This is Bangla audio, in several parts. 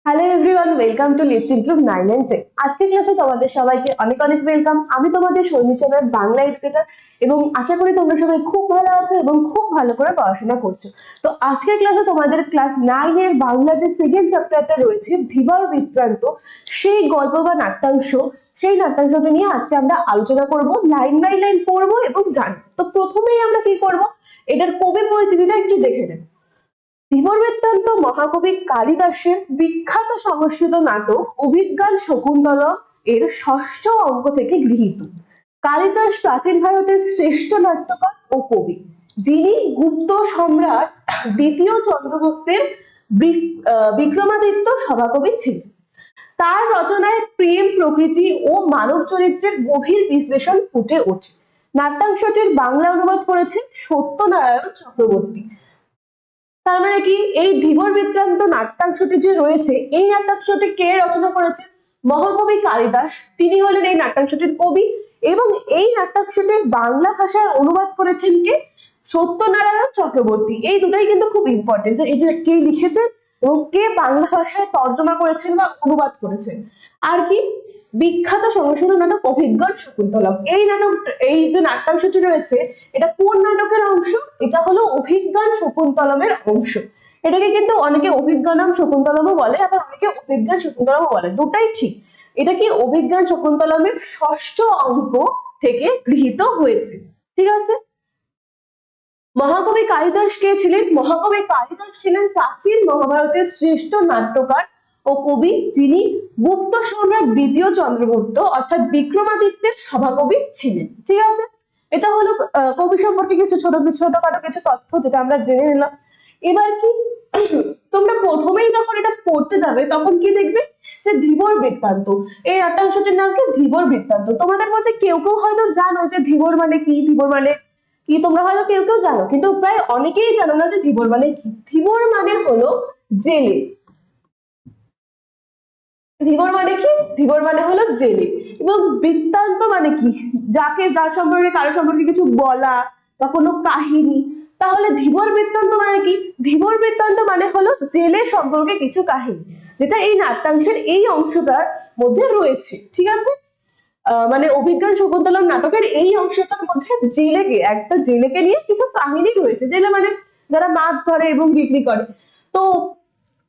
Hello everyone, welcome to let's improve 9 and 10। আজকের ক্লাসে তোমাদের সবাইকে অনেক অনেক ওয়েলকাম। আমি তোমাদের শর্মিষ্ঠার বাংলা এডুকেটর এবং আশা করি তোমরা সবাই খুব ভালো আছো এবং খুব ভালো করে পড়াশোনা করছো। তো আজকের ক্লাসে তোমাদের ক্লাস 9 এর বাংলা যে সেকেন্ড চ্যাপ্টারটা রয়েছে ধীবর বৃত্তান্ত, সেই গল্প বা নাট্যাংশ, সেই নাট্যাংশটা নিয়ে আজকে আমরা আলোচনা করব, লাইন বাই লাইন পড়বো এবং জানবো। তো প্রথমেই আমরা কি করব, এটার কবি পরিচিতিটা একটু দেখে নেব। ধীবর বৃত্তান্ত মহাকবি কালিদাসের বিখ্যাত সংস্কৃত নাটক অভিজ্ঞান শকুন্তলম এর ষষ্ঠ অঙ্ক থেকে গৃহীত। কালিদাস প্রাচীন ভারতের শ্রেষ্ঠ নাট্যকার ও কবি, যিনি গুপ্ত সম্রাট দ্বিতীয় চন্দ্রগুপ্তের বিক্রমাদিত্য সভাকবি ছিলেন। তার রচনায় প্রেম, প্রকৃতি ও মানব চরিত্রের গভীর বিশ্লেষণ ফুটে ওঠে। নাট্যাংশটির বাংলা অনুবাদ করেছে সত্যনারায়ণ চক্রবর্তী। তার মানে কি, এই ধীবর বৃত্তান্ত নাট্যাংশটি যে রয়েছে, এই নাট্যাংশটি কে রচনা করেছেন? মহাকবি কালিদাস, তিনি হলেন এই নাট্যাংশটির কবি। এবং এই নাট্যাংশটি বাংলা ভাষায় অনুবাদ করেছেন কে? সত্যনারায়ণ চক্রবর্তী। এই দুটাই কিন্তু খুব ইম্পর্টেন্ট, যে এই যে কে লিখেছেন এবং কে বাংলা ভাষায় তর্জমা করেছেন বা অনুবাদ করেছেন। আর কি, বিখ্যাত সংস্কৃত নাটক অভিজ্ঞান শকুন্তলম। এই যে নাট্যাংশটি রয়েছে, এটা কোন নাটকের অংশ? এটা হলো অভিজ্ঞান শকুন্তলমের অংশ। এটাকে কিন্তু অনেকে অভিজ্ঞানম শকুন্তলমও বলে, আবার অনেকে অভিজ্ঞান শকুন্তলমও বলে, দুটাই ঠিক। এটা কি অভিজ্ঞান শকুন্তলমের ষষ্ঠ অঙ্ক থেকে গৃহীত হয়েছে। ঠিক আছে। মহাকবি কালিদাস কে ছিলেন? মহাকবি কালিদাস ছিলেন প্রাচীন মহাভারতের শ্রেষ্ঠ নাট্যকার ও কবি, যিনি গুপ্ত সম্রাট দ্বিতীয় চন্দ্রগুপ্ত অর্থাৎ বিক্রমাদিত্যের সভাকবি ছিলেন। ঠিক আছে, এটা হলো কবি সম্পর্কে কিছু ছোটখাটো কিছু তথ্য, যেটা আমরা জেনে নিলাম। এবার কি, তোমরা প্রথমেই যখন এটা পড়তে যাবে তখন কি দেখবে, যে ধীবর বৃত্তান্ত, এই নাট্যাংশটির নাম কি? ধীবর বৃত্তান্ত। তোমাদের মধ্যে কেউ কেউ হয়তো জানো যে ধীবর মানে কি, ধীবর মানে কি তোমরা হয়তো কেউ কেউ জানো, কিন্তু প্রায় অনেকেই জানো না যে ধীবর মানে কি। ধীবর মানে হলো জেলে। ধীবর মানে কি? ধীবর মানে হলো জেলে। এবং বৃত্তান্ত মানে কি? যার সম্পর্কে, কারো সম্পর্কে কিছু বলা বা কোনো কাহিনী। তাহলে ধীবর বৃত্তান্ত মানে কি? ধীবর বৃত্তান্ত মানে হলো জেলে সম্পর্কে কিছু কাহিনী, যেটা এই নাট্যাংশের এই অংশটার মধ্যে রয়েছে। ঠিক আছে। মানে অভিজ্ঞান শকুন্তলম নাটকের এই অংশটার মধ্যে একটা জেলেকে নিয়ে কিছু কাহিনী রয়েছে। জেলে মানে যারা মাছ ধরে এবং বিক্রি করে। তো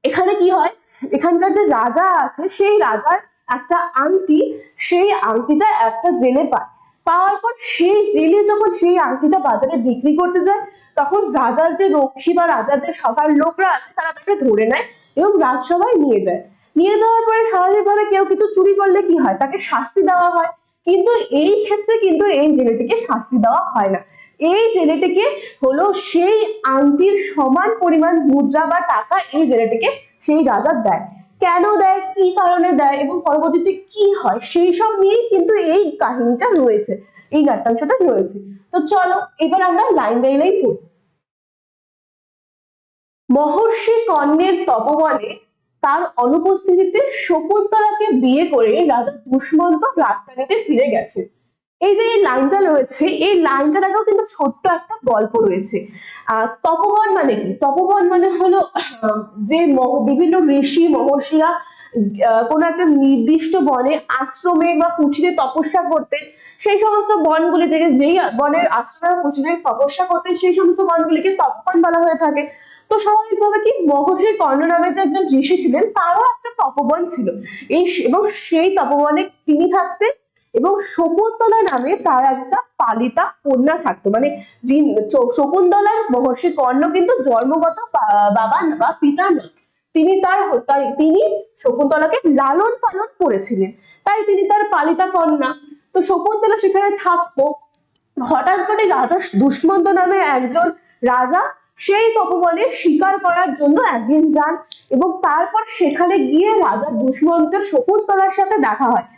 এখানে কি হয়, এখানকার যে রাজা আছে, সেই রাজার একটা আংটি, সেই আংটিটা একটা জেলে পায়। পাওয়ার পর সেই জেলে যখন সেই আংটিটা বাজারে বিক্রি করতে যায়, তখন রাজার যে রক্ষী বা রাজার যে সবার লোকরা আছে, তারা তাকে ধরে নেয় এবং রাজসভায় নিয়ে যায়। নিয়ে যাওয়ার পরে স্বাভাবিকভাবে কেউ কিছু চুরি করলে কি হয়, তাকে শাস্তি দেওয়া হয়। কিন্তু এই ক্ষেত্রে কিন্তু এই জেলেটিকে শাস্তি দেওয়া হয় না। এই জেলেটিকে হলো সেই আংটির সমান পরিমাণ মুদ্রা বা টাকা এই জেলেটিকে সেই রাজা দেয়। কেন দেয়, কি কারণে দেয় এবং পরবর্তীতে কি হয়, সেই সব নিয়েই কিন্তু এই কাহিনীটা রয়েছে, এই নাট্যাংশটা রয়েছে। তো চলো এবার আমরা লাইন বাই লাইন পড়ি। মহর্ষি কর্ণের তপবনে তার অনুপস্থিতিতে শকুন্তলাকে বিয়ে করে রাজা দুষ্মন্ত রাজধানীতে ফিরে গেছে। এই যে এই লাইনটা রয়েছে, এই লাইনটার আগেও কিন্তু ছোট্ট একটা গল্প রয়েছে। তপবন মানে কি? তপবন মানে হলো যে বিভিন্ন ঋষি মহর্ষিরা কোন একটা নির্দিষ্ট বনে আশ্রমে বা কুঠিরে তপস্যা করতেন। সেই সমস্ত বনগুলি থেকে, যেই বনের আশ্রমে কুঠিরে তপস্যা করতেন, সেই সমস্ত বনগুলিকে তপবন বলা হয়ে থাকে। তো স্বাভাবিকভাবে কি, মহর্ষি কর্ণ নামে যে একজন ঋষি ছিলেন, তারও একটা তপবন ছিল। এবং সেই তপবনে তিনি থাকতেন এবং শকুন্তলা নামে তার একটা পালিতা কন্যা থাকতো। মানে শকুন্তলার মহর্ষি কর্ণ কিন্তু জন্মগত বাবা বা পিতা নয়, তিনি শকুন্তলাকে লালন পালন করেছিলেন, তাই তিনি তার পালিতা কন্যা। তো শকুন্তলা সেখানে থাকতো। হঠাৎ করে রাজা দুষ্মন্ত নামে একজন রাজা সেই তপবনে শিকার করার জন্য একদিন যান এবং তারপর সেখানে গিয়ে রাজা দুষ্মন্তের শকুন্তলার সাথে দেখা হয়।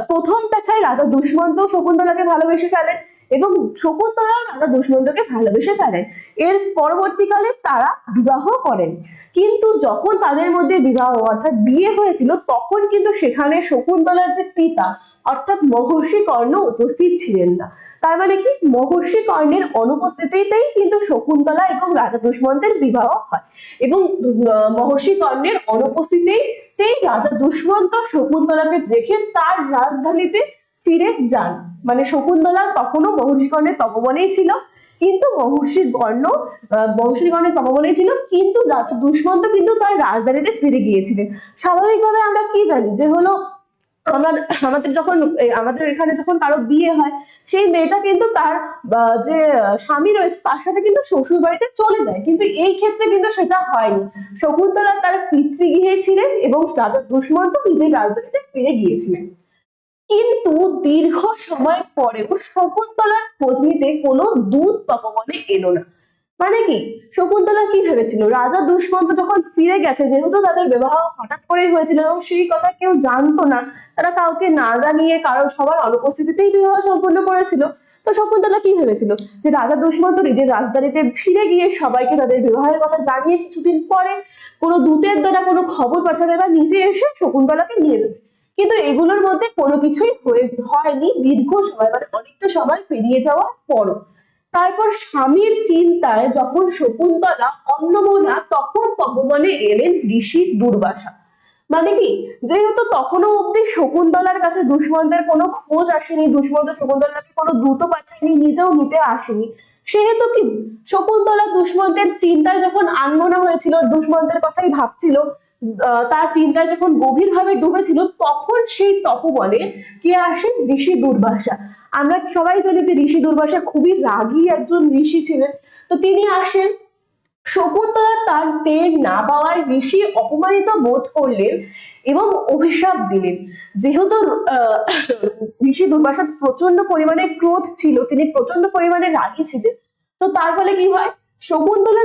প্রথম দেখায় রাজা দুষ্মন্ত শকুন্তলাকে ভালোবেসে ফেলেন এবং শকুন্তলা রাজা দুষ্মন্তকে ভালোবেসে ফেলেন। এর পরবর্তীকালে তারা বিবাহ করেন। কিন্তু যখন তাদের মধ্যে বিবাহ অর্থাৎ বিয়ে হয়েছিল, তখন কিন্তু সেখানে শকুন্তলার যে পিতা অর্থাৎ মহর্ষি কর্ণ উপস্থিত ছিলেন না। তার মানে কি, মহর্ষি কর্ণের অনুপস্থিতিতেই কিন্তু শকুন্তলা এবং রাজা দুষ্মন্তের বিবাহ হয়, এবং মহর্ষি কর্ণের অনুপস্থিতিতেই রাজা দুষ্মন্ত শকুন্তলাকে দেখে তার রাজধানীতে ফিরে যান। মানে শকুন্তলা তখনও মহর্ষি কর্ণের তপবনেই ছিল, কিন্তু মহর্ষি কর্ণের তপবনেই ছিল, কিন্তু রাজা দুষ্মন্ত কিন্তু তার রাজধানীতে ফিরে গিয়েছিলেন। স্বাভাবিকভাবে আমরা কি জানি যে হলো, আমাদের এখানে যখন কারো বিয়ে হয়, সেই মেয়েটা কিন্তু তার যে স্বামী রয়েছে তার সাথে কিন্তু শ্বশুর বাড়িতে চলে যায়, কিন্তু এই ক্ষেত্রে কিন্তু সেটা হয়নি। শকুন্তলা তার পিতৃগৃহে ছিলেন এবং রাজা দুষ্মন্ত নিজের রাজধানীতে ফিরে গিয়েছিলেন। কিন্তু দীর্ঘ সময় পরেও শকুন্তলার খোঁজ নিতে কোনো দূত তপবনে এলো না। মানে কি, শকুন্তলা কি ভেবেছিল, রাজা দুষ্মন্ত যখন ফিরে গেছে, যেহেতু তাদের বিবাহ হঠাৎ করেই হয়েছিল এবং সেই কথা কেউ জানতো না, তারা কাউকে না জানিয়ে সবার অনুপস্থিতিতেই বিবাহ সম্পন্ন করেছিল। তো শকুন্তলা কি ভেবেছিল যে রাজা দুষ্মন্ত নিজের রাজধানীতে ফিরে গিয়ে সবাইকে তাদের বিবাহের কথা জানিয়ে কিছুদিন পরে কোনো দূতের দ্বারা কোনো খবর পাঠাবে বা নিজে এসে শকুন্তলাকে নিয়ে যাবে। কিন্তু এগুলোর মধ্যে কোনো কিছুই হয়নি দীর্ঘ সময়, মানে অনেকটা সময় পেরিয়ে যাওয়ার পরও। তারপর স্বামীর চিন্তায় যখন শকুন্তলা অন্নমনা, তখন তপবনে এলেন ঋষি দুর্বাসা। মানে কি, যেহেতু তখনও অব্দি শকুন্তলার কাছে দুষ্মন্তের কোনো খোঁজ আসেনি, দুষ্মন্ত শকুন্তলাকে কোনো দূত পাঠায়নি, নিজেও নিতে আসেনি, সেহেতু কি শকুন্তলা দুষ্মন্তের চিন্তায় যখন আনমনা হয়েছিল, দুষ্মন্তের কথাই ভাবছিল, তার চিন্তায় যখন গভীরভাবে ডুবেছিল, তখন সেই তপবনে কে আসেন, ঋষি দুর্বাসা। আমরা সবাই জানি যে ঋষি দুর্বাসা খুবই রাগী একজন ঋষি ছিলেন। তো তিনি আসেন। শকুন্তলা তার টের না পাওয়ায় ঋষি অপমানিত বোধ করলেন এবং অভিশাপ দিলেন। যেহেতু ঋষি দুর্বাসার প্রচন্ড পরিমাণে ক্রোধ ছিল, তিনি প্রচন্ড পরিমাণে রাগী ছিলেন। তো তার ফলে কি হয়, শকুন্তলা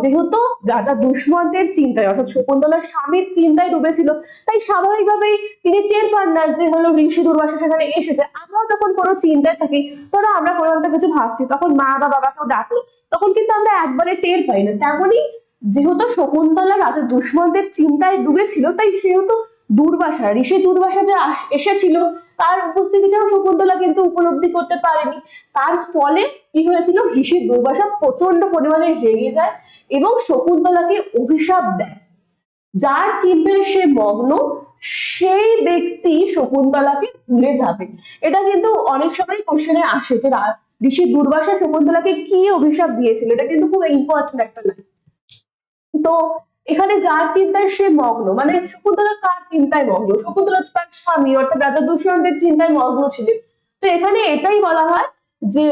যেহেতু রাজা দুষ্মন্তের চিন্তায়, অর্থাৎ শকুন্তলার স্বামীর চিন্তায় ডুবেছিল, তাই স্বাভাবিকভাবেই তিনি টের পান না যে হলো ঋষি দুর্বাসা সেখানে এসেছে। আমরাও যখন কোনো চিন্তায় থাকি, ধরো আমরা কোনো একটা কিছু ভাবছি, তখন মা বা বাবাকেও ডাকলো, তখন কিন্তু আমরা একবারে টের পাই না। তেমনই যেহেতু শকুন্তলা রাজা দুষ্মন্তের চিন্তায় ডুবেছিল, তাই সেহেতু ঋষি দুর্বাসা যে এসেছিল, তার উপস্থিতিটাও শকুন্তলা কিন্তু উপলব্ধি করতে পারেনি। তার ফলে কি হয়েছিল, ঋষি দুর্বাসা প্রচন্ড পরিমাণে রেগে যায় এবং শকুন্তলাকে অভিশাপ দেয়। যার চিন্তায় সে মগ্ন, সেই ব্যক্তি শকুন্তলাকে ভুলে যাবে। এটা কিন্তু অনেক সময় কোশ্চেনে আসে যে ঋষি দুর্বাসা শকুন্তলাকে কি অভিশাপ দিয়েছিল, এটা কিন্তু খুব ইম্পর্টেন্ট একটা লাইন। তো এখানে যার চিন্তায় সে মগ্ন, মানে শকুন্তলা কার চিন্তায় মগ্ন, শকুন্তলা তার স্বামী অর্থাৎ রাজা দুষ্মন্তের চিন্তায় মগ্ন ছিলেন। তো এখানে এটাই বলা হয় যে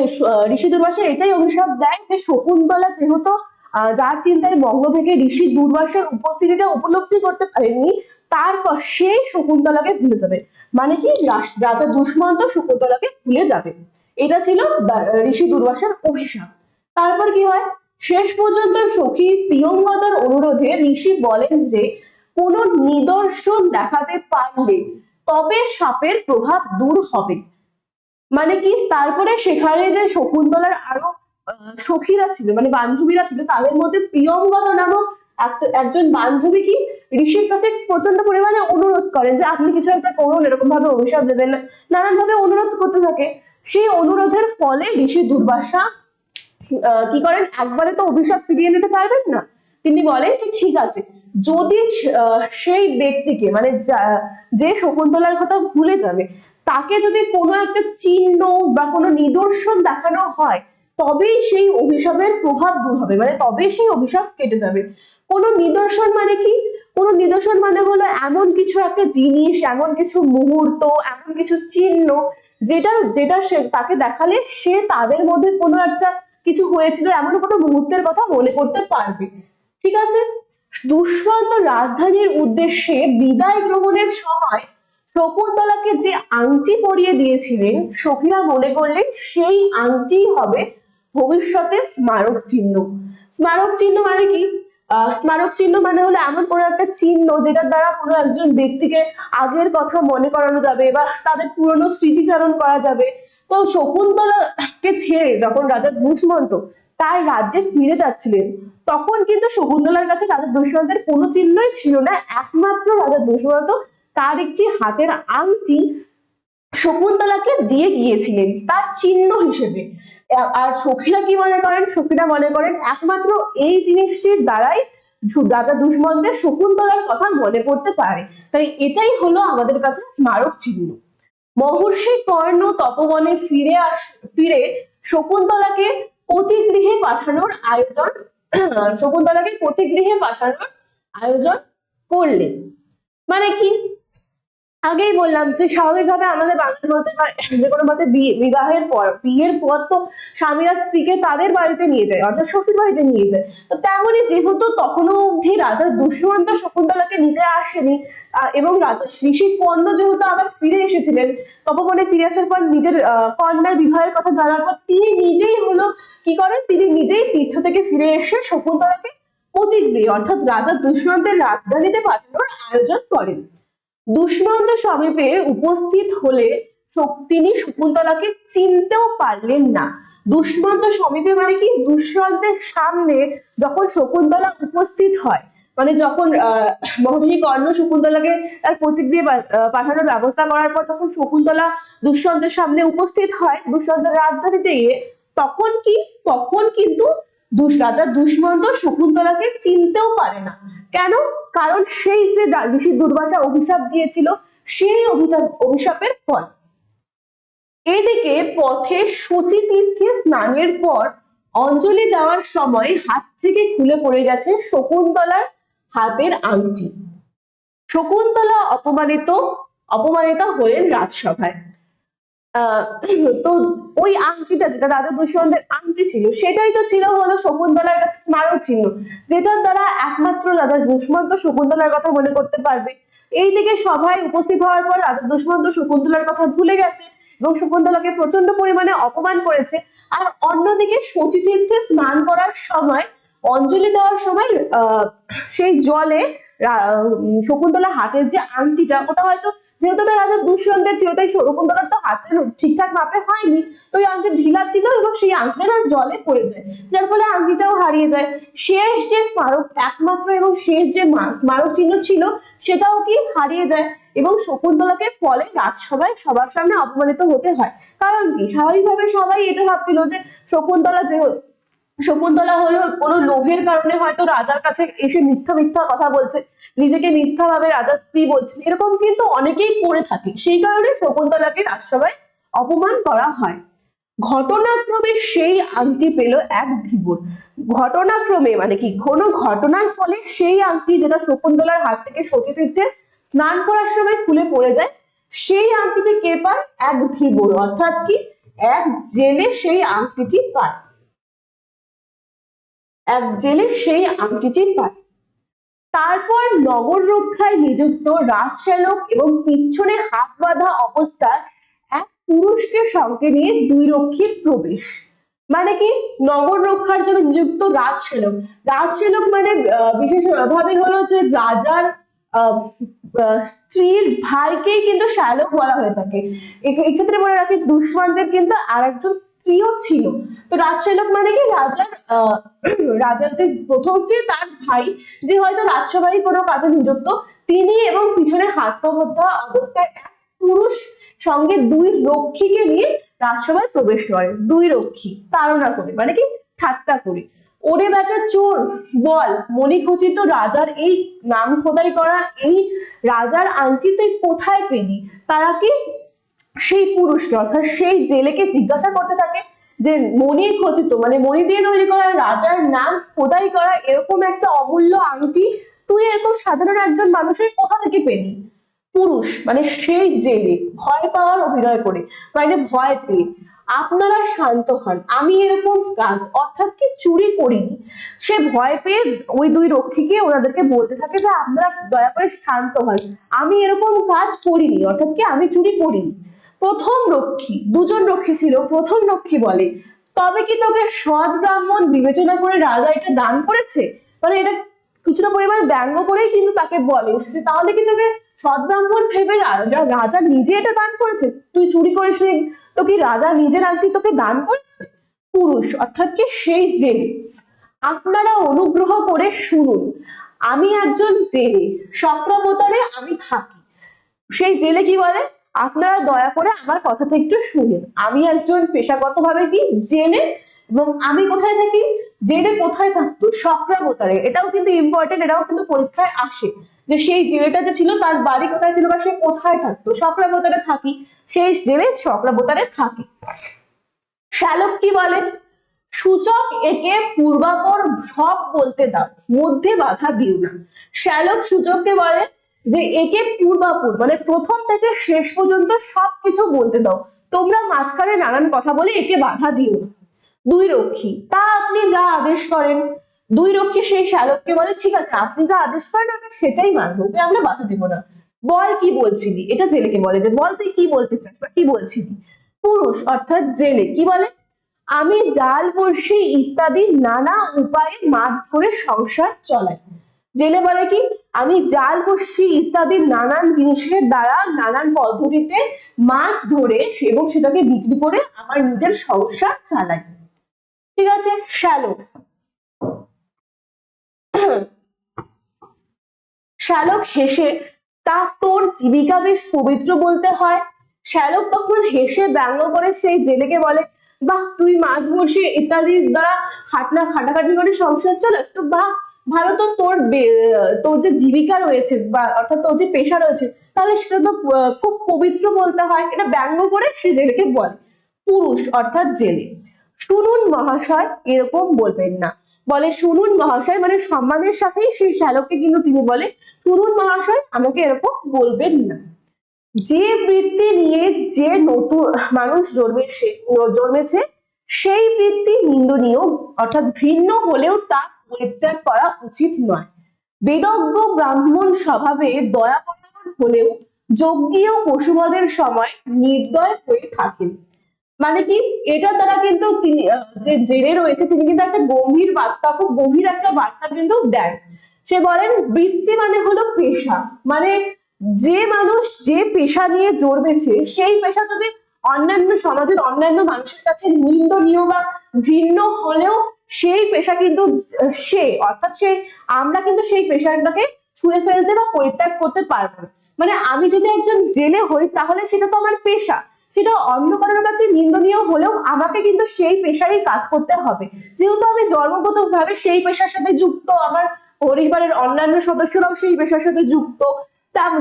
ঋষি দুর্বাসা এটাই অভিশাপ দেয় যে শকুন্তলা যেহেতু যার চিন্তায় মগ্ন থেকে ঋষি দুর্বাসার উপস্থিতিটা উপলব্ধি করতে পারেননি, তারপর সে শকুন্তলাকে ভুলে যাবে। মানে কি, রাজা দুষ্মন্ত শকুন্তলাকে ভুলে যাবে। এটা ছিল ঋষি দুর্বাসার অভিশাপ। তারপর কি হয়, শেষ পর্যন্ত সখী প্রিয়ঙ্গদার অনুরোধে ঋষি বলেন যে কোনো নিদর্শন দেখাতে পারলে তবে সাপের প্রভাব দূর হবে। মানে কি, তারপরে সেখানে যে শকুন্তলার আরো সখীরা ছিল, মানে বান্ধবীরা ছিল, তাদের মধ্যে প্রিয়ঙ্গদা নামক একজন বান্ধবী কি ঋষির কাছে প্রচন্ড পরিমাণে অনুরোধ করেন যে আপনি কিছু একটা করুন, এরকম ভাবে অভিশাপ দেবেন না, নানান ভাবে অনুরোধ করতে থাকে। সেই অনুরোধের ফলে ঋষি দুর্বাসা কি করেন, একবারে তো অভিশাপ ফিরিয়ে নিতে পারবেন না। তিনি বলেন যে ঠিক আছে, যদি সেই ব্যক্তিকে, মানে যে শকুন্তলার কথা ভুলে যাবে, তাকে যদি কোনো একটা চিহ্ন বা কোনো নিদর্শন দেখানো হয়, তবেই সেই অভিশাপের প্রভাব দূর হবে, মানে তবেই সেই অভিশাপ কেটে যাবে। কোনো নিদর্শন মানে কি, কোনো নিদর্শন মানে হলো এমন কিছু একটা জিনিস, এমন কিছু মুহূর্ত, এমন কিছু চিহ্ন, যেটা যেটা সে তাকে দেখালে সে তাদের মধ্যে কোনো একটা কিছু হয়েছিল এমন কোনো মুহূর্তের কথা মনে করতে পারবে। ঠিক আছে। দুষ্মন্ত রাজধানীর উদ্দেশ্যে বিদায় গ্রহণের সময় শকুন্তলাকে যে আংটি পরিয়ে দিয়েছিলেন, সখীরা মনে করলেন সেই আংটি হবে ভবিষ্যতে স্মারক চিহ্ন। স্মারক চিহ্ন মানে কি, স্মারক চিহ্ন মানে হলো এমন কোনো একটা চিহ্ন যেটার দ্বারা কোনো একজন ব্যক্তিকে আগের কথা মনে করানো যাবে বা তাদের পুরনো স্মৃতিচারণ করা যাবে। তো শকুন্তলাকে ছেড়ে যখন রাজা দুষ্মন্ত তার রাজ্যে ফিরে যাচ্ছিলেন, তখন কিন্তু শকুন্তলার কাছে রাজা দুষ্মন্তের কোনো চিহ্নই ছিল না, একমাত্র রাজা দুষ্মন্ত তার একটি হাতের আংটি শকুন্তলাকে দিয়ে গিয়েছিলেন তার চিহ্ন হিসেবে। আর সখীরা কি মনে করেন? সখীরা মনে করেন একমাত্র এই জিনিসটির দ্বারাই রাজা দুষ্মন্তের শকুন্তলার কথা মনে পড়তে পারে, তাই এটাই হলো আমাদের কাছে স্মারক চিহ্ন। মহর্ষি কর্ণ তপবনে ফিরে শকুন্তলাকে পতিগৃহে পাঠানোর আয়োজন শকুন্তলাকে পতিগৃহে পাঠানোর আয়োজন করলেন। মানে কি? আগেই বললাম যে স্বাভাবিকভাবে আমাদের বাংলার মতে যে কোনো মতে বিয়ের পর তো স্বামীরা স্ত্রীকে তাদের বাড়িতে নিয়ে যায়, অর্থাৎ শ্বশুর বাড়িতে নিয়ে যায়। তো তেমনই যেহেতু তখনও অবধি রাজা দুষ্মন্ত শকুন্তলাকে নিতে আসেনি, এবং রাজা ঋষি কর্ণ যেহেতু আবার ফিরে এসেছিলেন, তপবনে ফিরে আসার পর নিজের কন্যার বিবাহের কথা জানার পর তিনি নিজেই কি করেন, তিনি নিজেই তীর্থ থেকে ফিরে এসে শকুন্তলাকে পতিগৃহে অর্থাৎ রাজা দুষ্মন্তের রাজধানীতে পাঠানোর আয়োজন করেন। দুষ্মন্ত সমীপে উপস্থিত হলে তিনি শকুন্তলাকে চিনতেও পারলেন না। দুষ্মন্ত সমীপে মানে কি? দুষ্মন্তের সামনে যখন শকুন্তলা উপস্থিত হয়, মানে যখন মহর্ষি কর্ণ শকুন্তলাকে তার প্রতিক্রিয়া পাঠানোর ব্যবস্থা করার পর যখন শকুন্তলা দুষ্মন্তের সামনে উপস্থিত হয় দুষ্মন্তের রাজধানীতে গিয়ে, তখন কিন্তু রাজা দুষ্মন্ত শকুন্তলাকে চিনতেও পারে না। কেন? কারণ সেই যে ঋষি দুর্বাসা অভিশাপ দিয়েছিল, সেই অভিশাপের ফল। এদিকে পথে শচী তীর্থে স্নানের পর অঞ্জলি দেওয়ার সময় হাত থেকে খুলে পড়ে গেছে শকুন্তলার হাতের আংটি। শকুন্তলা অপমানিত হলেন রাজসভায়। তো ওই আংটিটা, যেটা রাজা দুষ্মন্তের আংটি ছিল, সেটাই তো ছিল হলো শকুন্তলার কাছে স্মারক চিহ্ন, যেটার দ্বারা একমাত্র রাজা দুষ্মন্ত শকুন্তলার কথা মনে করতে পারবে। এইদিকে সভায় উপস্থিত হওয়ার পর রাজা দুষ্মন্ত শকুন্তলার কথা ভুলে গেছে এবং শকুন্তলাকে প্রচন্ড পরিমাণে অপমান করেছে। আর অন্যদিকে শচী তীর্থে স্নান করার সময়, অঞ্জলি দেওয়ার সময় সেই জলে শকুন্তলা হাতের যে আংটিটা, ওটা হয়তো যেহেতু রাজা দুষ্মন্তের ছিল, তাই শকুন্তলার তো হাতে ঠিকঠাক মাপে হয়নি, তো ওই আংটি ঢিলা ছিল এবং সেই আংটিটা জলে পড়ে যায়, যার ফলে আংটিটাও হারিয়ে যায়। শেষ যে স্মারক, একমাত্র এবং শেষ যে স্মারক চিহ্ন ছিল, সেটাও কি হারিয়ে যায় এবং শকুন্তলাকে ফলে রাজসভায় সবার সামনে অপমানিত হতে হয়। কারণ কি? স্বাভাবিকভাবে সবাই এটা ভাবছিল যে শকুন্তলা হলো কোনো লোভের কারণে হয়তো রাজার কাছে এসে মিথ্যা কথা বলছে, নিজেকে মিথ্যা ভাবে রাজার স্ত্রী বলছে, এরকম কিন্তু অনেকেই করে থাকে। সেই কারণে শকুন্তলাকে রাজসভায় অপমান করা হয়। ঘটনাক্রমে সেই আংটি পেল এক ধীবর। ঘটনাক্রমে মানে কি? কোনো ঘটনার ফলে সেই আংটি, যেটা শকুন্তলার হাত থেকে শচী তীর্থে স্নান করার সময় খুলে পড়ে যায়, সেই আংটিটি কে পায়? এক ধীবর, অর্থাৎ কি? এক জেলে সেই আংটিটি পায়। এক জেলে সেই আংটিটি পায়। তারপর নগর রক্ষায় নিযুক্ত রাজসেবক এবং পিছনে হাত বাঁধা অবস্থায় এক পুরুষকে সঙ্গে নিয়ে দুই রক্ষীর প্রবেশ। মানে কি? নগর রক্ষার জন্য নিযুক্ত রাজসেবক মানে বিশেষভাবে হলো যে রাজার স্ত্রীর ভাইকেই কিন্তু শ্যালক বলা হয়ে থাকে। এক্ষেত্রে মনে রাখি দুষ্মন্তের কিন্তু আরেকজন স্ত্রীও ছিল। তো রাজসেবক মানে কি? রাজার যে প্রথম স্ত্রী, তার ভাই, যে হয়তো রাজসভায় কোনো কাজে নিযুক্ত, তিনি এবং পিছনে হাত পা বাঁধা অবস্থায় এক পুরুষ সঙ্গে দুই রক্ষীকে নিয়ে রাজসভায় প্রবেশ করে। দুই রক্ষী তাড়না করে, মানে কি? ঠাট্টা করে। ওরে বেটা চোর, বল মণিখচিত রাজার এই নাম খোদাই করা এই রাজার আংটি তুই কোথায় পেলি? তারা কি সেই পুরুষকে, অর্থাৎ সেই জেলেকে জিজ্ঞাসা করতে থাকে যে মণি খচিত মানে মণি দিয়ে তৈরি করা, রাজার নাম খোদাই করা এরকম একটা অমূল্য আংটি তুই এরকম সাধারণ একজন মানুষের কোথা থেকে পেলি? পুরুষ মানে সেই জেলে ভয় পাওয়ার অভিনয় করে, মানে ভয় পেয়ে, আপনারা শান্ত হন, আমি এরকম কাজ, অর্থাৎ কি চুরি করিনি। সে ভয় পেয়ে ওই দুই রক্ষীকে ওনাদেরকে বলতে থাকে যে আপনারা দয়া করে শান্ত হন, আমি এরকম কাজ করিনি, অর্থাৎ কি আমি চুরি করিনি। প্রথম রক্ষী, দুজন রক্ষী ছিল, প্রথম রক্ষী বলে তবে কি তোকে সৎ ব্রাহ্মণ বিবেচনা করে রাজা এটা দান করেছে? মানে এটা কিছুটা পরিমাণ ব্যঙ্গ করেই কিন্তু তাকে বলে যে তাহলে কি তোকে সৎ ব্রাহ্মণ ভেবে রাজা নিজে এটা দান করেছে? তুই চুরি করিস, তো কি রাজা নিজের আংটি তোকে দান করেছে? পুরুষ অর্থাৎ কি সেই জেলে, আপনারা অনুগ্রহ করে শুনুন, আমি একজন জেলে, চক্রবতরে আমি থাকি। সেই জেলে কি বলে? আপনারা দয়া করে আমার কথাটা একটু শুনুন। আমি একজন পেশাগতভাবে কি জেলে, এবং আমি কোথায় থাকি? জেলে কোথায় থাকতো? চক্রাবোতারে। এটাও কিন্তু ইম্পর্টেন্ট, এটাও কিন্তু পরীক্ষায় আসে যে সেই জেলেটা যে ছিল তার বাড়ি কোথায় ছিল বা সে কোথায় থাকতো। চক্রাবোতারে থাকি, সেই জেলে চক্রাবোতারে থাকে। শ্যালক কি বলে? সূচক একে পূর্বাপর সব বলতে দাও, মধ্যে বাধা দিও না। শ্যালক সূচককে বলে যে একে পূর্বাপর মানে প্রথম থেকে শেষ পর্যন্ত সবকিছু বলতে দাও, তোমরা মাঝখানে নানান কথা বলে একে বাধা দিও না। দুই রক্ষী, তা আপনি যা আদেশ করেন। দুই রক্ষী সেই শ্যালককে বলে ঠিক আছে, আপনি যা আদেশ করেন আমরা সেটাই মানবো, ওকে আমরা বাধা দেবো না। বল কি বলছিলি, এটা জেলেকে বলে যে বল তুই কি বলতে চাস বা কি বলছিলি। পুরুষ অর্থাৎ জেলে কি বলে? আমি জাল বড়শি ইত্যাদি নানা উপায়ে মাছ ধরে সংসার চলাই। জেলে বলে কি? আমি জাল বড়শি ইত্যাদি নানান জিনিসের দ্বারা নানান পদ্ধতিতে মাছ ধরে এবং সেটাকে বিক্রি করে আমার নিজের সংসার চালাই। ঠিক আছে। শ্যালক, শ্যালক হেসে, তা তোর জীবিকা বেশ পবিত্র বলতে হয়। শ্যালক তখন হেসে ব্যঙ্গ করে সেই জেলেকে বলে, বাহ তুই মাছ বসে ইত্যাদির দ্বারা খাটাখাটি করে সংসার চালাস তো, বাহ ভালো তো, তোর যে জীবিকা রয়েছে বা অর্থাৎ তোর যে পেশা রয়েছে তাহলে সেটা তো খুব পবিত্র বলতে হয়। এটা ব্যঙ্গ করে সে জেলেকে বলে। পুরুষ অর্থাৎ জেলে, শুনুন মহাশয় এরকম বলবেন না। বলে শুনুন মহাশয় মানে সম্মানের সাথেই সেই শ্যালককে কিন্তু তিনি বলে শুনুন মহাশয় আমাকে এরকম বলবেন না। যে বৃত্তি নিয়ে যে নতুন মানুষ জন্মেছে সেই বৃত্তি নিন্দনীয় অর্থাৎ ঘৃণ্য হলেও তা পরিত্যাগ করা উচিত নয়। বেদজ্ঞ ব্রাহ্মণ স্বভাবে দয়াপরায়ণ হলেও যজ্ঞীয় পশুবদের সময় নির্দয় হয়ে থাকেন। মানে কি? এটা দ্বারা কিন্তু তিনি যে জেলে রয়েছে তিনি কিন্তু একটা গম্ভীর বার্তা, খুব গভীর একটা বার্তা কিন্তু দেন। সে বলেন বৃত্তি মানে হলো পেশা, মানে যে মানুষ যে পেশা নিয়ে জন্মেছে সেই পেশা যদি অন্যান্য সমাজের অন্যান্য মানুষের কাছে নিন্দনীয় বা ঘৃণ্য হলেও সেই পেশা কিন্তু সে অর্থাৎ সে আমরা কিন্তু সেই পেশাটাকে ছুঁড়ে ফেলতে বা পরিত্যাগ করতে পারবো না। মানে আমি যদি একজন জেলে হই তাহলে সেটা তো আমার পেশা, সেটা অন্য কারোর কাছে নিন্দনীয় হলেও আমাকে কিন্তু সেই পেশায় কাজ করতে হবে, যেহেতু আমি জন্মগত ভাবে সেই পেশার সাথে যুক্ত, আমার পরিবারের অন্যান্য সদস্যরাও সেই পেশার সাথে যুক্ত।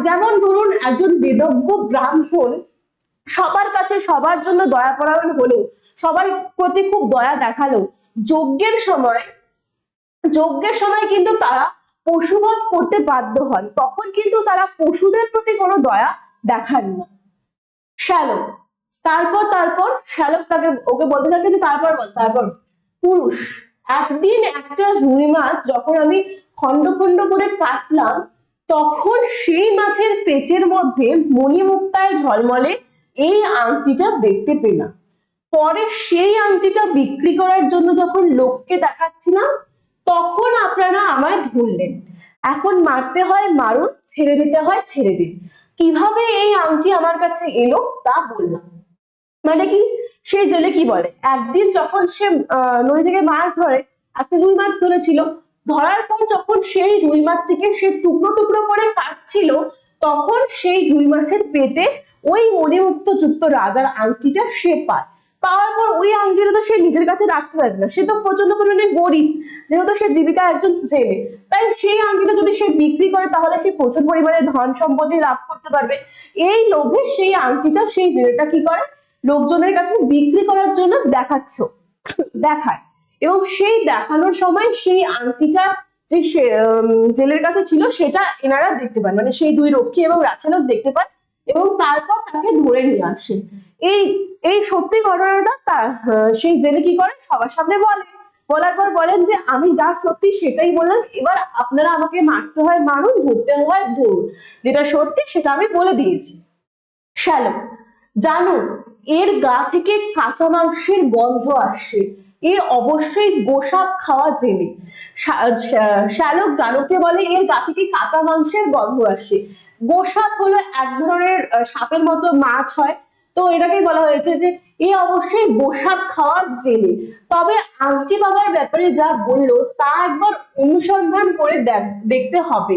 যেমন ধরুন একজন বেদজ্ঞ ব্রাহ্মণ সবার কাছে সবার জন্য দয়াপরায়ণ হলেও, সবার প্রতি খুব দয়া দেখালো, যজ্ঞের সময় কিন্তু তারা পশুবধ করতে বাধ্য হন, তখন কিন্তু তারা পশুদের প্রতি কোনো দয়া দেখান না। শ্যালক, তারপর শ্যালক ওকে বলতে থাকে যে তারপর বল, তারপর। পুরুষ, একদিন একটা রুই মাছ যখন আমি খন্ড খন্ড করে কাটলাম তখন সেই মাছের পেটের মধ্যে মণিমুক্তায় ঝলমলে এই আংটিটা দেখতে পেলাম। পরে সেই আংটিটা বিক্রি করার জন্য যখন লোককে দেখাচ্ছিলাম তখন আপনারা আমায় ধরলেন। এখন মারতে হয় মারুন, ছেড়ে দিতে হয় ছেড়ে দিন। কিভাবে এই আংটি আমার কাছে এলো তা বললাম। মানে কি? সেই জেলে কি বলে, একদিন যখন সে নদী থেকে মাছ ধরে, একটা রুই মাছ ধরেছিল, ধরার পর যখন সেই রুই মাছটিকে সে টুকরো টুকরো করে কাটছিল তখন সেই রুই মাছের পেটে ওই মণিমুক্ত যুক্ত রাজার আংটিটা সে পায়। পাওয়ার পর ওই আংটিটা তো সে নিজের কাছে রাখতে পারবে না, সে তো প্রচন্ড পরিমাণে গরিব, যেহেতু সে জীবিকা একজন জেলে, তাই সেই আংটিটা যদি সে বিক্রি করে তাহলে সে প্রচুর পরিমাণে ধন সম্পত্তি লাভ করতে পারবে। এই লোভে সেই আংটিটা সেই জেলেটা কি করে, লোকজনের কাছে বিক্রি করার জন্য দেখায়, এবং সেই দেখানোর সময় সেই আংটিটা যে জেলের কাছে ছিল সেটা এনারা দেখতে পান, মানে সেই দুই রক্ষী এবং রাজচালক দেখতে পান এবং তারপর তাকে ধরে নিয়ে আসেন। এই এই সত্যি ঘটনাটা তার সেই জেলে কি করে সবার সামনে বলার পর বলেন যে আমি যা সত্যি সেটাই বললাম, এবার আপনারা আমাকে মারতে হয় মারুন, ধরতে হয় ধরুন, যেটা সত্যি সেটা আমি বলে দিয়েছি। শ্যালক, জানো এর গা থেকে কাঁচা মাংসের গন্ধ আসছে, এ অবশ্যই গোসাপ খাওয়া জেলে। শ্যালক জানুকে বলে এর গা থেকে কাঁচা মাংসের গন্ধ আসছে। গোসাপ হলো এক ধরনের সাপের মতো মাছ হয়, তো এটাকেই বলা হয়েছে যে এ অবশ্যই গোসাপ খাওয়া জেলে। তবে আংটি বাবার ব্যাপারে যা বললো তা একবার অনুসন্ধান করে দেখতে হবে,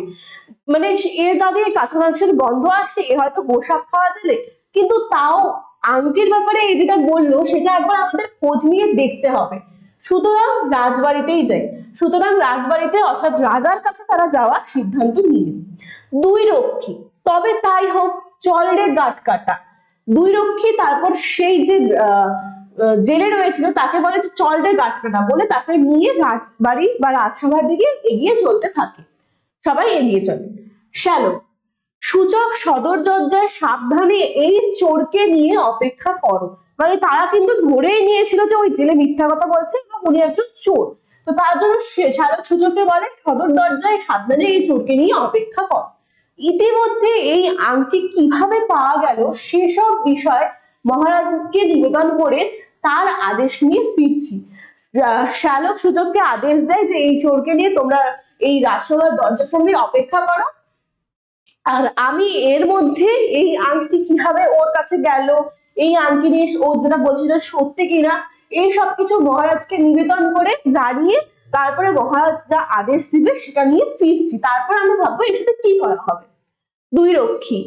মানে এর গা থেকে কাঁচা মাংসের গন্ধ আসছে, এ হয়তো গোসাপ খাওয়া জেলে, কিন্তু তাও আংটির ব্যাপারে এই যেটা বললো সেটা একবার আমাদের খোঁজ নিয়ে দেখতে হবে। সুতরাং রাজবাড়িতেই যাই। সুতরাং রাজবাড়িতে অর্থাৎ রাজার কাছে তারা যাওয়ার সিদ্ধান্ত নিলেন। দুই রক্ষী, তবে তাই হোক, চল রে গাট কাটা। দুই রক্ষী তারপর সেই যে জেলে রয়েছিল তাকে বলে চল রে গাট কাটা বলে তাকে নিয়ে রাজবাড়ি বা রাজসভার দিকে এগিয়ে চলতে থাকে। সবাই এগিয়ে চলে। শ্যালক, সূচক সদর দরজায় সাবধানে এই চোরকে নিয়ে অপেক্ষা করো। মানে তারা কিন্তু ধরেই নিয়েছিল যে ওই জেলে মিথ্যা কথা বলছে এবং উনি একজন চোর। তো তার জন্য শ্যালক সূচককে বলে সদর দরজায় সাবধানে এই চোরকে নিয়ে অপেক্ষা কর। ইতিমধ্যে এই আংটি কিভাবে পাওয়া গেল সেসব বিষয় মহারাজকে নিবেদন করে তার আদেশ নিয়ে ফিরছি। শ্যালক সূচককে আদেশ দেয় যে এই চোরকে নিয়ে তোমরা এই রাজসভার দরজার সামনে অপেক্ষা করো, আর আমি এর মধ্যে এই আংটি কিভাবে ওর কাছে গেল, এই আংটি নিয়ে ও যেটা বলছে সেটা সত্যি কিনা, এই সবকিছু মহারাজকে নিবেদন করে জানিয়ে তারপরে মহারাজ যা আদেশ দিবে সেটা নিয়ে ফিরছি। তারপর আমরা ভাববো এর সাথে কি করা হবে। দুই রক্ষী,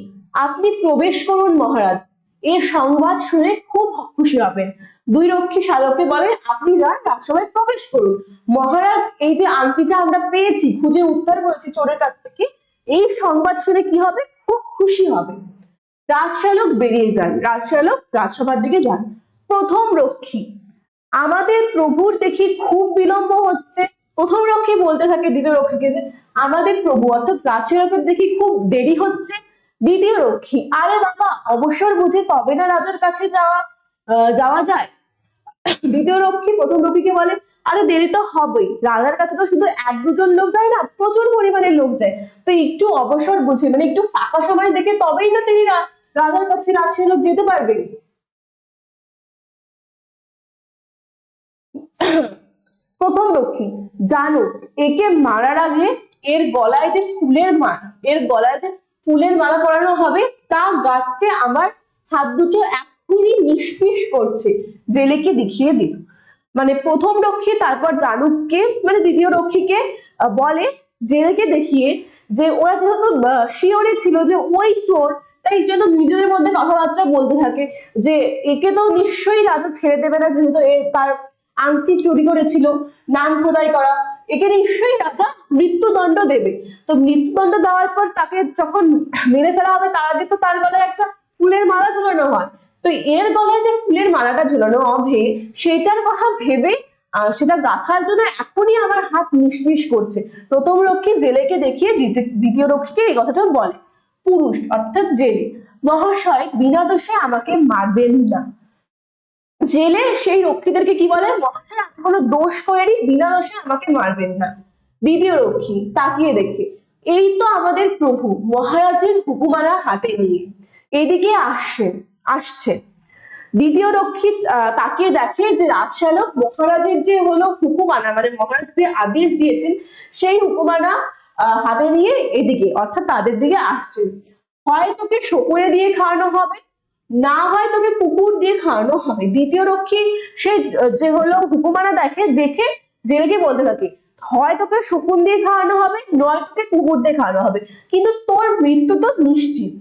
আপনি প্রবেশ করুন মহারাজ, এর সংবাদ শুনে খুব খুশি হবেন। দুই রক্ষী শ্যালককে বলে আপনি যান রাজসভায় প্রবেশ করুন। মহারাজ এই যে আংটিটা আমরা পেয়েছি, খুঁজে উদ্ধার করেছি চোরের কাছ থেকে, এই সংবাদ শুনে কি হবে, খুব খুশি হবে। রাজশ্যালক বেরিয়ে যান, রাজশ্যালক রাজসভার দিকে যান। প্রথম রক্ষী, আমাদের প্রভুর দেখি খুব বিলম্ব হচ্ছে। প্রথম রক্ষী বলতে থাকে দ্বিতীয় রক্ষীকে যে আমাদের প্রভু অর্থাৎ রাজশ্যালকের দেখি খুব দেরি হচ্ছে। দ্বিতীয় রক্ষী, আরে বাবা অবসর বুঝে তবে না রাজার কাছে যাওয়া যায়। দ্বিতীয় রক্ষী প্রথম রক্ষীকে বলে আরে দেরি তো হবেই, রাজার কাছে তো শুধু এক দুজন লোক যায় না, প্রচুর পরিমাণে লোক যায়, তো একটু অবসর বুঝে মানে একটু ফাঁকা সময় দেখে তবেই না তিনি রাজার কাছে রাজসেবক যেতে পারবেন। প্রথম রক্ষী, জানো একে মারার আগে এর গলায় যে ফুলের মালা পরানো হবে তা গাঁথতে আমার হাত দুটো এক্ষুনি নিষ্পিস করছে, জেলেকে দেখিয়ে দিল। মানে প্রথম রক্ষী তারপর জানুককে মানে দ্বিতীয় রক্ষীকে বলে জেলকে দেখিয়ে যে ওরা যেহেতু শিওরে ছিল যে ওই চোর, তাই জন্য নিজেদের মধ্যে কথাবার্তা বলতে থাকে যে একে তো নিশ্চয়ই রাজা ছেড়ে দেবে না, যেহেতু তার আংটি চুরি করেছিল, নাম খোদাই করা, একে নিশ্চয়ই রাজা মৃত্যুদণ্ড দেবে। তো মৃত্যুদণ্ড দেওয়ার পর তাকে যখন মেরে ফেলা হবে তার আগে তো তার গলায় একটা ফুলের মালা ঝুলানো হয়, তো এর গলায় যে ফুলের মালাটা ঝুলানো হবে সেটার কথা ভেবে সেটা গাঁথার জন্য এখনই আমার হাত নিষ্পিস করছে। প্রথম রক্ষী জেলেকে দেখিয়ে দ্বিতীয় রক্ষীকে এই কথাটা বলে। পুরুষ অর্থাৎ জেলে, মহাশয় বিনা দোষে আমাকে মারবেন না। জেলে সেই রক্ষীদেরকে কি বলে, মহাশয় আমি কোনো দোষ করিনি, বিনা দোষে আমাকে মারবেন না। দ্বিতীয় রক্ষী তাকিয়ে দেখে এই তো আমাদের প্রভু মহারাজের হুকুমানা হাতে নিয়ে এদিকে আসছে। দ্বিতীয় রক্ষী তাকিয়ে দেখে যে রাজশ্যালক মহারাজের যে হলো হুকুমানা মানে মহারাজ যে আদেশ দিয়েছেন সেই হুকুমানা হাতে নিয়ে এদিকে অর্থাৎ তাদের দিকে আসছেন। হয় তোকে শকুনে দিয়ে খাওয়ানো হবে, না হয় তোকে কুকুর দিয়ে খাওয়ানো হবে। দ্বিতীয় রক্ষী সে যে হলো হুকুমানা দেখে জেলেকে বলতে থাকে হয় তোকে শকুন দিয়ে খাওয়ানো হবে, নয় তোকে কুকুর দিয়ে খাওয়ানো হবে, কিন্তু তোর মৃত্যু তো নিশ্চিত।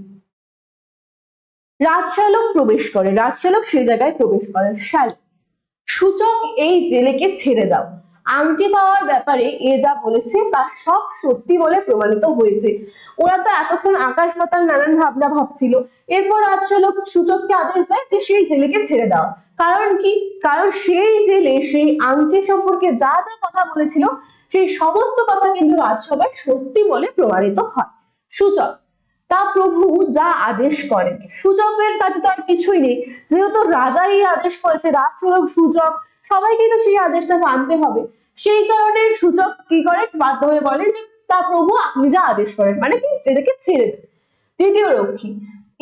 রাজশ্যালক প্রবেশ করে, রাজশ্যালক সেই জায়গায় প্রবেশ করে। শ্যালক, সূচক এই জেলেকে ছেড়ে দাও, আংটি পাওয়ার ব্যাপারে এ যা বলেছে তা সব সত্যি বলে প্রমাণিত হয়েছে। ওরা তো এতক্ষণ আকাশ পাতাল নানান ভাবনা ভাবছিল। এরপর রাজশ্যালক সূচককে আদেশ দেয় যে সেই জেলেকে ছেড়ে দাও। কারণ কি, কারণ সেই জেলে সেই আংটি সম্পর্কে যা যা কথা বলেছিল সেই সমস্ত কথা কিন্তু রাজসভায় সত্যি বলে প্রমাণিত হয়। সূচক, তা প্রভু যা আদেশ করেন। সূচকের কাছে তো আর কিছুই নেই, যেহেতু রাজাই আদেশ করেছে, রাজসেবক সূচক সবাই কিন্তু সেই আদেশটা মানতে হবে। সেই কারণে সূচক কি করে, বাধ্য হয়ে বলে যে তা প্রভু আপনি যা আদেশ করেন, মানে কি জেলেকে ছেড়ে দেন। তৃতীয় রক্ষী,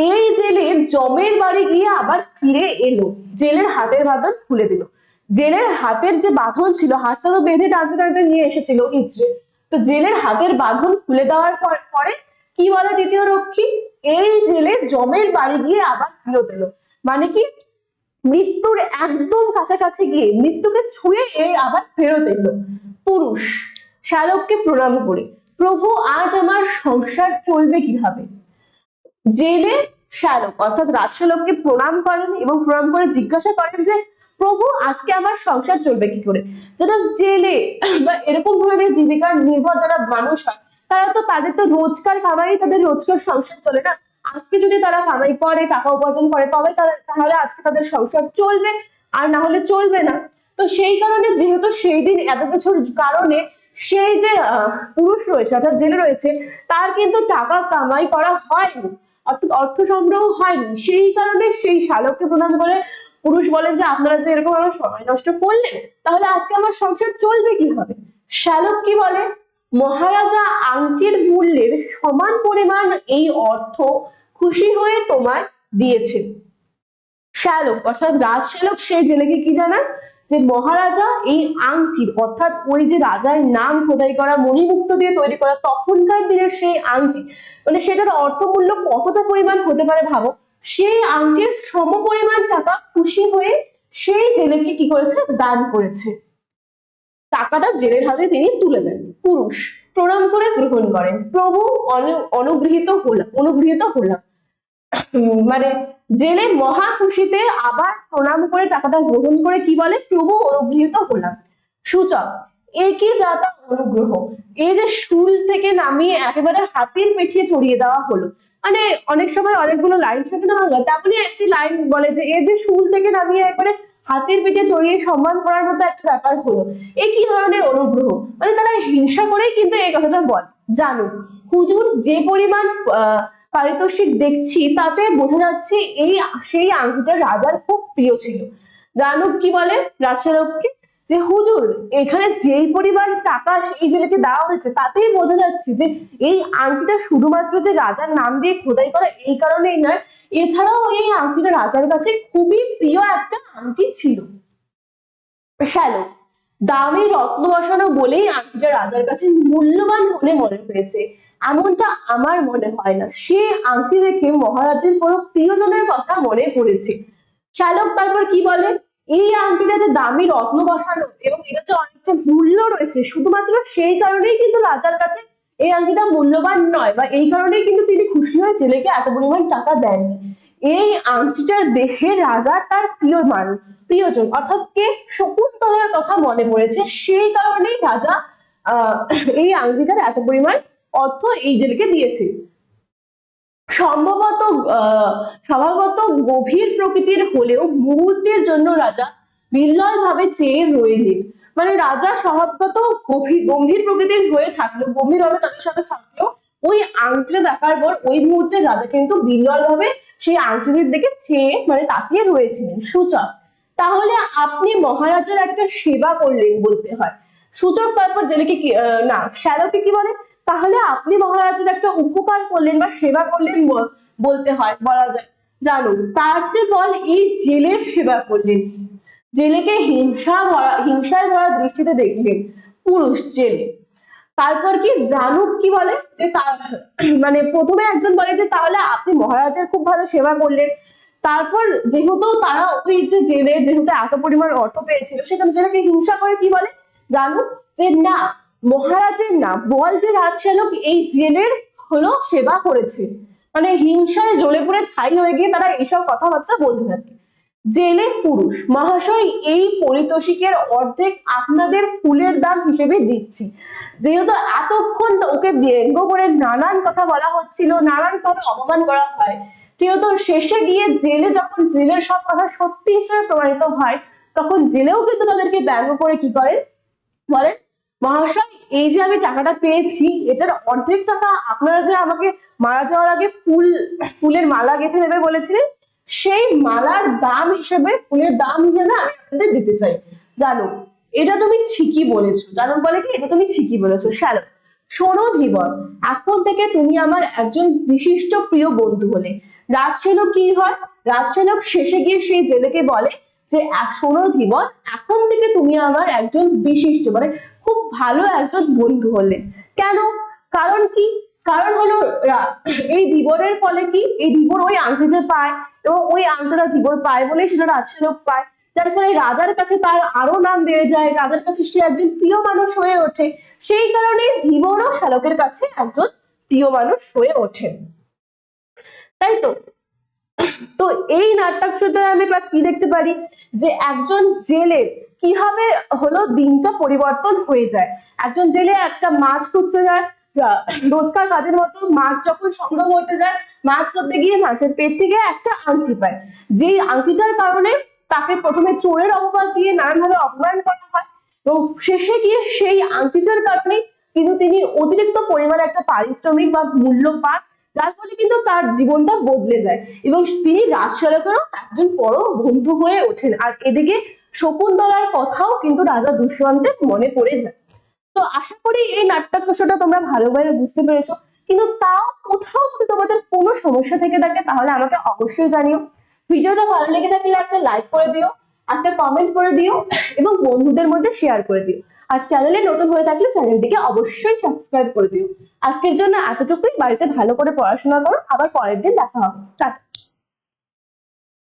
এই জেলে জমের বাড়ি গিয়ে আবার ফিরে এলো, জেলের হাতের বাঁধন খুলে দিল। জেলের হাতের যে বাঁধন ছিল, হাতটা তো বেঁধে টানতে টানতে নিয়ে এসেছিল ইচ্ছে, তো জেলের হাতের বাঁধন খুলে দেওয়ার পরে কি বলে দ্বিতীয় রক্ষী, এই জেলে জমের বাড়ি গিয়ে আবার ফেরত এলো, মানে কি মৃত্যুর একদম কাছাকাছি গিয়ে মৃত্যুকে ছুঁয়ে এই আবার ফেরত এলো। পুরুষ শ্যালককে প্রণাম করে, প্রভু আজ আমার সংসার চলবে কিভাবে। জেলে শ্যালক অর্থাৎ রাজশ্যালককে প্রণাম করেন এবং প্রণাম করে জিজ্ঞাসা করেন যে প্রভু আজকে আমার সংসার চলবে কি করে। যারা জেলে বা এরকম ধরনের জীবিকার নির্ভর যারা মানুষ হয়, তারা তো তাদের তো রোজগার কামাই তাদের রোজগার সংসার চলে না। আজকে যদি তারা কামাই করে টাকা উপার্জন করে তবে তাহলে আজকে তাদের সংসার চলবে, আর না হলে চলবে না। তো সেই কারণে যেহেতু সেই দিন এত কিছুর কারণে সেই যে পুরুষ রয়েছে অর্থাৎ জেলে রয়েছে তার কিন্তু টাকা কামাই করা হয়নি, অর্থাৎ অর্থ সংগ্রহ হয়নি। সেই কারণে সেই শ্যালককে প্রণাম করে পুরুষ বলেন যে আপনারা যে এরকম আমার সময় নষ্ট করলেন তাহলে আজকে আমার সংসার চলবে কিভাবে। শ্যালক কি বলে, মহারাজা আংটির মূল্যের সমান পরিমাণ এই অর্থ খুশি হয়ে তোমার দিয়েছেন। শ্যালক অর্থাৎ রাজশ্যালক সেই জেলেকে কি জানান যে মহারাজা এই আংটির অর্থাৎ ওই যে রাজার নাম খোদাই করা মণিমুক্ত দিয়ে তৈরি করা তখনকার দিনের সেই আংটি, মানে সেটার অর্থমূল্য কতটা পরিমাণ হতে পারে ভাবো, সেই আংটির সম পরিমাণ টাকা খুশি হয়ে সেই জেলেকে কি করেছে দান করেছে। টাকাটা জেলের হাতে তিনি তুলে দেন। পুরুষ প্রণাম করে গ্রহণ করেন, প্রভু অনুগৃহীত হলাম। মানে জেলে মহা খুশিতে আবার প্রণাম করে টাকাটা গ্রহণ করে কি বলে, প্রভু অনুগৃহীত হলাম। সূচক একই যাতা অনুগ্রহ, এই যে শুল থেকে নামিয়ে একেবারে হাতির পিঠিয়ে চড়িয়ে দেওয়া হলো, মানে অনেক সময় অনেকগুলো লাইন থাকে না বাংলা, তেমনি একটি লাইন বলে যে এই যে শুল থেকে নামিয়ে একবারে হাতির পিঠে চড়িয়ে সম্মান করার মতো একটা ব্যাপার হলো। এ কি ধরনের অনুগ্রহ, মানে তারা হিংসা করেই কিন্তু এই কথাটা বল। জানো হুজুর যে পরিমাণ পারিতোষিক দেখছি তাতে বোঝা যাচ্ছে এই সেই আংটিটা রাজার খুব প্রিয় ছিল। জানুক কি বলে রাজশ্যালককে যে হুজুর এখানে যেই পরিমাণ টাকা এই জেলেকে দেওয়া হয়েছে তাতেই বোঝা যাচ্ছে যে এই আংটিটা শুধুমাত্র যে রাজার নাম দিয়ে খোদাই করা এই কারণেই নয়, এছাড়াও এই আংটিটা রাজার কাছে খুবই প্রিয় একটা আংটি ছিল। শ্যালক দামি রত্ন বসানো বলেই আংটিটা রাজার কাছে মূল্যবান বলে মনে হয়েছে, এমনটা আমার মনে হয় না। সে আংটি দেখে মহারাজের কোনো প্রিয়জনের কথা মনে পড়েছে। শ্যালক তারপর কি বলে, এই আংটিটা যে দামি রত্ন বসানো এবং এটা যে অনেকটা মূল্য রয়েছে শুধুমাত্র সেই কারণেই কিন্তু রাজার কাছে এই আংটিটা মূল্যবান নয়, বা এই কারণেই কিন্তু তিনি খুশি হয়ে জেলেকে এত পরিমাণ টাকা দেননি। এই আংটিটার দেখে রাজা তার প্রিয়জন অর্থাৎ কে শকুন্তলার কথা মনে পড়েছে, সেই কারণেই রাজা এই আংটিটার এত পরিমাণ অর্থ এই জেলেকে দিয়েছে। স্বভাবত গভীর প্রকৃতির হলেও মুহূর্তের জন্য রাজা বিল্লয় ভাবে চেয়ে রইলেন, মানে রাজা স্বভাবগত গম্ভীর প্রকৃতির হয়ে থাকলেও গম্ভীর ভাবে তাদের সাথে থাকলেও ওই আংটিটা দেখার পর ওই মুহূর্তে রাজা কিন্তু বিল্লয় ভাবে সেই আংটির দিকে চেয়ে মানে তাকিয়ে রয়েছিলেন। সূচক তাহলে আপনি মহারাজার একটা সেবা করলেন বলতে হয়। সূচক তারপর জেলেকে কি না শ্যালকে কি বলে, তাহলে আপনি মহারাজের একটা উপকার করলেন বা সেবা করলেন বলতে হয়, বলা যায়। জানো তার যে বল এই জেলের সেবা করলেন। জেলেকে হিংসায় ভরা দৃষ্টিতে দেখলেন পুরুষ জেলে। তারপর কি জানুক কি বলে যে তার মানে প্রথমে একজন বলে যে তাহলে আপনি মহারাজের খুব ভালো সেবা করলেন, তারপর যেহেতু তারা ওই যে জেলে যেহেতু এত পরিমাণ অর্থ পেয়েছিল সেখানে জেলেকে হিংসা করে কি বলে জানুক যে না মহারাজের না বল যে রাজশ্যালক এই জেলের হলো সেবা করেছে, মানে হিংসায় জ্বলে পড়ে ছাই হয়ে গিয়ে তারা এইসব কথাবার্তা বলতে থাকে। জেলে পুরুষ মহাশয় এই পারিতোষিকের অর্ধেক আপনাদের ফুলের দাম হিসেবে দিচ্ছি। যেহেতু এতক্ষণ ওকে ব্যঙ্গ করে নানান কথা বলা হচ্ছিল, নানান ভাবে অপমান করা হয়, যেহেতু শেষে গিয়ে জেলে যখন জেলের সব কথা সত্যি হিসেবে প্রমাণিত হয় তখন জেলেও কিন্তু তাদেরকে ব্যঙ্গ করে কি করেন বলেন মহাশয় এই যে আমি টাকাটা পেয়েছি এটার অর্ধেক টাকা আপনারা যে আমাকে মারা যাওয়ার আগে ফুলের মালা গেঁথে দেবে বলেছিলেন সেই মালার দাম হিসেবে ফুলের দাম হিসেবে আমি আপনাদের দিতে চাই। জানো এটা তুমি ঠিকই বলেছো। জানো বলে কি এটা তুমি ঠিকই বলেছো। শ্যালক শোনো ধীবর এখন থেকে তুমি আমার একজন বিশিষ্ট প্রিয় বন্ধু হলে। রাজশ্যালক কি হয়, রাজশ্যালক শেষে গিয়ে সেই জেলেকে বলে যে শোনো ধীবর এখন থেকে তুমি আমার একজন বিশিষ্ট মানে খুব ভালো একজন বন্ধু হলে। কেন, কারণ কি, কারণ হলো এই ধীবরের ফলে কি এই ধীবর ওই আংটিটা পায় এবং ওই আংটিটা ধীবর পায় বলে সেটা রাজশ্যালক পায়, যার ফলে রাজার কাছে তার আরো নাম বেড়ে যায়, রাজার কাছে সে একজন প্রিয় মানুষ হয়ে ওঠে। সেই কারণে ধীবরও শ্যালকের কাছে একজন প্রিয় মানুষ হয়ে ওঠে, তাই তো। তো এই নাট্যাংশটা আমরা কি দেখতে পারি, যে একজন জেলে কিভাবে হলো দিনটা পরিবর্তন হয়ে যায়। একজন জেলে একটা মাছ খুঁজতে যায়, রোজকার কাজের মতো মাছ যখন সংগ্রহ করতে যায়, মাছ ধরতে গিয়ে মাছের পেট থেকে একটা আংটি পায়, যেই আংটিটার কারণে তাকে প্রথমে চোরের অপবাদ দিয়ে নানানভাবে অপমান করা হয়, এবং শেষে গিয়ে সেই আংটিটার কারণে কিন্তু তিনি অতিরিক্ত পরিমাণে একটা পারিশ্রমিক বা মূল্য পান, যার ফলে কিন্তু তার জীবনটা বদলে যায় এবং তিনি রাজশালকেরও একজন বড় বন্ধু হয়ে ওঠেন। আর এদিকে শকুন্তলার কথাও কিন্তু রাজা দুষ্যন্তের মনে পড়ে যায়। তো আশা করি এই নাট্যাংশটা তোমরা ভালোভাবে বুঝতে পেরেছো, কিন্তু তাও কোথাও যদি তোমাদের কোনো সমস্যা থেকে থাকে তাহলে আমাকে অবশ্যই জানিও। ভিডিওটা ভালো লেগে থাকলে একটা লাইক করে দিও, একটা কমেন্ট করে দিও এবং বন্ধুদের মধ্যে শেয়ার করে দিও। আর চ্যানেলে নতুন হয়ে থাকলে চ্যানেলটিকে অবশ্যই সাবস্ক্রাইব করে দিও। আজকের জন্য এতটুকুই। বাড়িতে ভালো করে পড়াশোনা করো, আবার পরের দিন দেখা হবে। টাটা।